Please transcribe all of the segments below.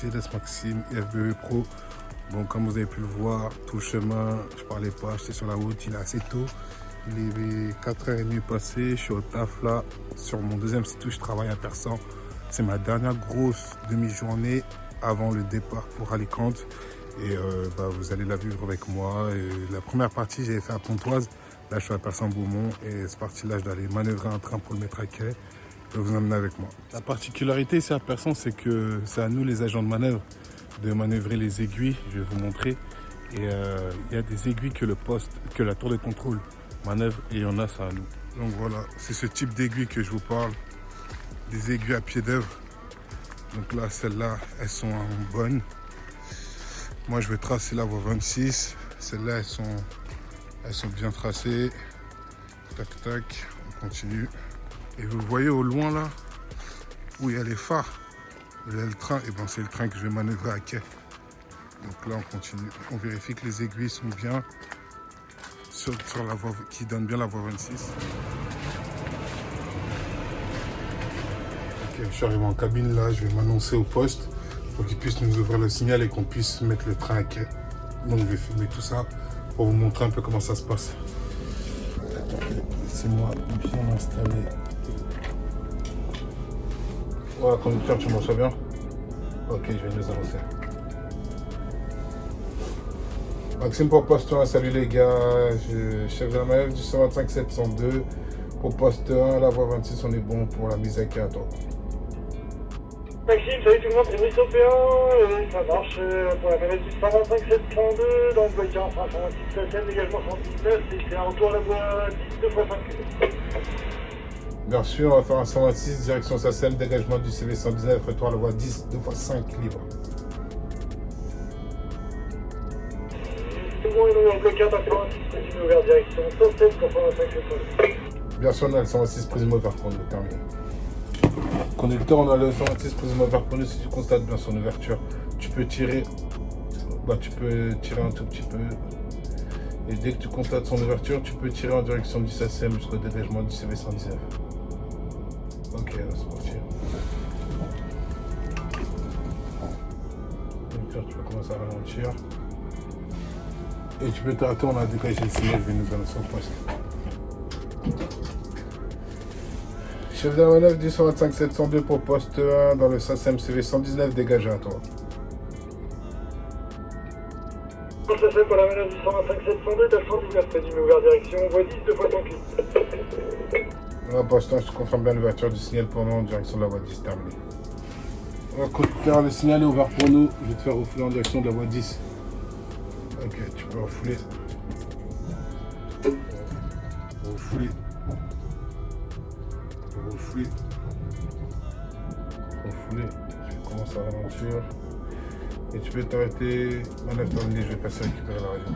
Mercedes Maxime FBE Pro. Bon, comme vous avez pu le voir, tout le chemin, je parlais pas, j'étais sur la route, il est assez tôt. Il est 4h30 passé, je suis au taf là, sur mon deuxième site où je travaille à Persan. C'est ma dernière grosse demi-journée avant le départ pour Alicante. Et vous allez la vivre avec moi. Et la première partie, j'avais fait à Pontoise. Là, je suis à Persan-Beaumont et cette partie-là, je dois aller manœuvrer un train pour le mettre à quai. Je vais vous emmener avec moi. La particularité ici à Persan, c'est que c'est à nous, les agents de manœuvre, de manœuvrer les aiguilles. Je vais vous montrer. Et il y a des aiguilles que la tour de contrôle manœuvre et il y en a, ça à nous. Donc voilà, c'est ce type d'aiguilles que je vous parle. Des aiguilles à pied d'œuvre. Donc là, celles-là, elles sont bonnes. Moi, je vais tracer la voie 26. Celles-là, elles sont bien tracées. Tac, tac, on continue. Et vous voyez au loin là, où il y a les phares, il y a le train, et ben c'est le train que je vais manœuvrer à quai. Donc là, on continue. On vérifie que les aiguilles sont bien sur la voie qui donne bien la voie 26. Ok, je suis arrivé en cabine là, je vais m'annoncer au poste pour qu'ils puissent nous ouvrir le signal et qu'on puisse mettre le train à quai. Donc je vais filmer tout ça pour vous montrer un peu comment ça se passe. Laissez-moi bien installer. Voilà, conducteur, tu m'en reçois bien? Ok, je vais nous avancer. Maxime pour poste 1, salut les gars, chef de la manœuvre du 125 702. Pour poste 1, la voie 26, on est bon pour la mise à quai à toi. Maxime, salut tout le monde, c'est Brice OP1, ça marche pour la manœuvre du 125 702, dans le voiture 526 SN, dégagement 119, et c'est un retour à la voie 10 2 x 5 km. Bien sûr, on va faire un 126, direction SACEM, dégagement du CV 119, retour à la voie 10 2 x 5 libre. C'est bon, il est en blocade à 126, continue ouvert direction SACEM pour 125 702. Bien sûr, on a le 126 prisme ouvert pour nous, terminé. Conducteur, on a le 126 prisme ouvert pour nous. Si tu constates bien son ouverture, tu peux tirer. Tu peux tirer un tout petit peu. Et dès que tu constates son ouverture, tu peux tirer en direction du SACEM jusqu'au dégagement du CV 119. Ok, c'est parti. Conducteur, tu peux commencer à ralentir. Et tu peux t'arrêter, on a dégagé le signal, je vais nous annoncer au poste. Chef de la manœuvre du 125 702 pour poste 1 dans le SACEM CV 119, dégagé à toi. SACEM pour la manœuvre du 125 702, t'as le 119, continue ouvert direction, voie 10 2 x 5 km. Là, poste 1, je te confirme bien l'ouverture du signal pour nous en direction de la voie 10, terminé. Conducteur, le signal est ouvert pour nous, je vais te faire refouler en direction de la voie 10. Ok, tu peux refouler. Refouler. Refouler. Refouler. Tu commences à ralentir. Et tu peux t'arrêter. Manœuvre terminée, je vais passer récupérer la radio.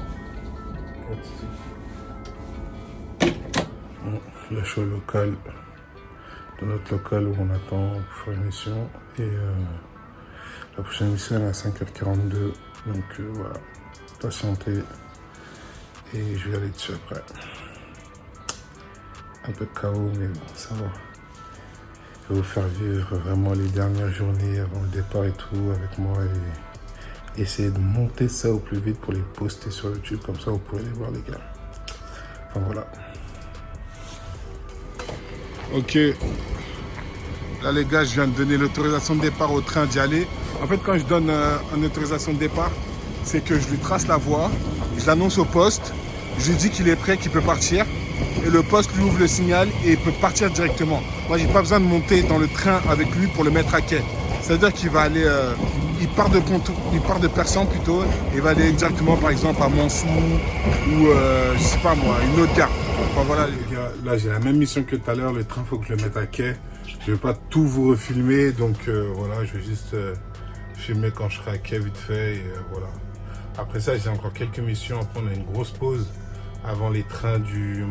Bon, là, je suis au local. Dans notre local où on attend pour faire une mission. Et la prochaine mission elle est à 5h42. Donc voilà. Patienter. Et je vais aller dessus après. Un peu de chaos, mais bon, ça va. Je vais vous faire vivre vraiment les dernières journées avant le départ et tout avec moi et essayer de monter ça au plus vite pour les poster sur YouTube, comme ça vous pouvez les voir les gars. Enfin voilà. Ok. Là les gars, je viens de donner l'autorisation de départ au train d'y aller. En fait, quand je donne une autorisation de départ, c'est que je lui trace la voie, je l'annonce au poste, je lui dis qu'il est prêt, qu'il peut partir. Et le poste lui ouvre le signal et il peut partir directement. Moi, j'ai pas besoin de monter dans le train avec lui pour le mettre à quai. C'est-à-dire qu'il va aller, il part de Persan plutôt, et il va aller directement par exemple à Montsou ou je sais pas moi, une autre gare. Enfin voilà les gars, là j'ai la même mission que tout à l'heure, le train faut que je le mette à quai. Je vais pas tout vous refilmer, donc voilà, je vais juste filmer quand je serai à quai vite fait et voilà. Après ça, j'ai encore quelques missions, après on a une grosse pause. Avant les trains de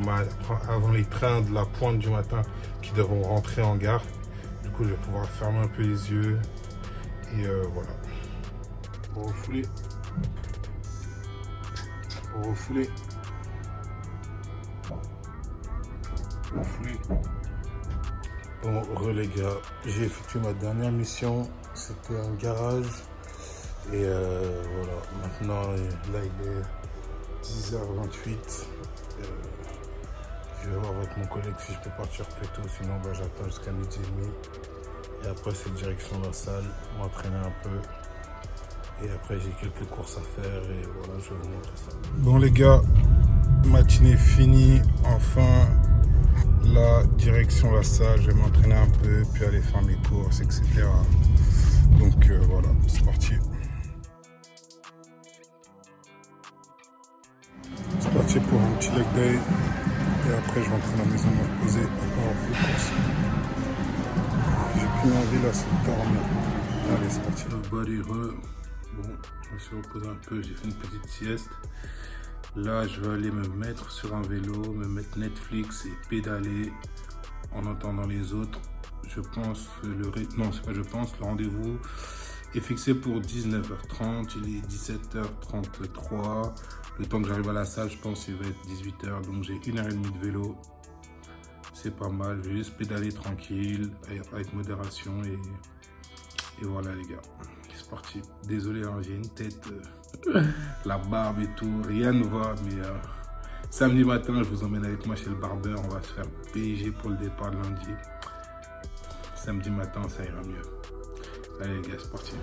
la pointe du matin qui devront rentrer en gare. Du coup, je vais pouvoir fermer un peu les yeux. Et voilà. Refouler. Refouler. Refouler. Bon, les gars, j'ai effectué ma dernière mission. C'était un garage Et voilà, maintenant, là il est 10h28. Je vais voir avec mon collègue si je peux partir plus tôt, sinon bah, j'attends jusqu'à midi et demi. Et après c'est direction la salle, m'entraîner un peu. Et après j'ai quelques courses à faire et voilà, je vais vous montrer ça. Bon les gars, matinée finie, enfin. Là, direction la salle, je vais m'entraîner un peu, puis aller faire mes courses, etc. Donc voilà, c'est parti. C'est parti pour un petit leg day. Et après, je rentre à la maison me reposer pour avoir les courses. J'ai plus envie là, c'est de dormir. Allez, c'est parti. Bon, je me suis reposé un peu, j'ai fait une petite sieste. Là, je vais aller me mettre sur un vélo, me mettre Netflix et pédaler en entendant les autres. Je pense, le rendez-vous est fixé pour 19h30, il est 17h33. Le temps que j'arrive à la salle, je pense qu'il va être 18h, donc j'ai 1h30 de vélo. C'est pas mal, je vais juste pédaler tranquille, avec modération et voilà les gars. C'est parti. Désolé, hein, j'ai une tête, la barbe et tout, rien ne va, mais samedi matin, je vous emmène avec moi chez le barbeur, on va se faire PIG pour le départ de lundi. Samedi matin, ça ira mieux. Allez les gars, c'est parti.